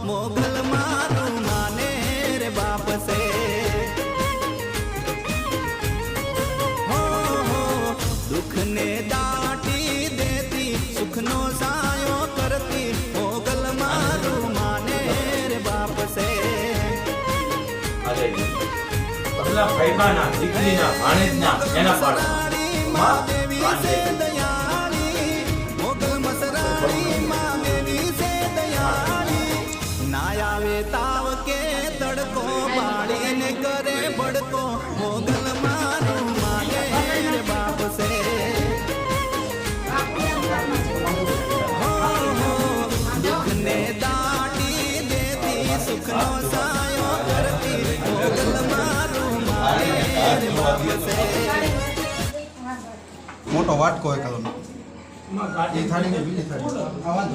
मोगल मारू माने रे बाप से हो दुख ने दाटी देती सुख नो सायो करती मोगल मारू माने रे बाप से पहला भाईबाना दीकरीना भाणेजना एना पाडो मां देवी से दयाली मोगल मसराणी मां देवी से दयाली ना आवे ताव के तड़को बाड़ी ने करे बड़को मोगल मारू माने रे बाप से हो दुख ने दाटी देती सुख नो सायो करती मोगल मारू माने रे बाप से मोटो वाटको है कलम ये थाली में भी थाली आवाज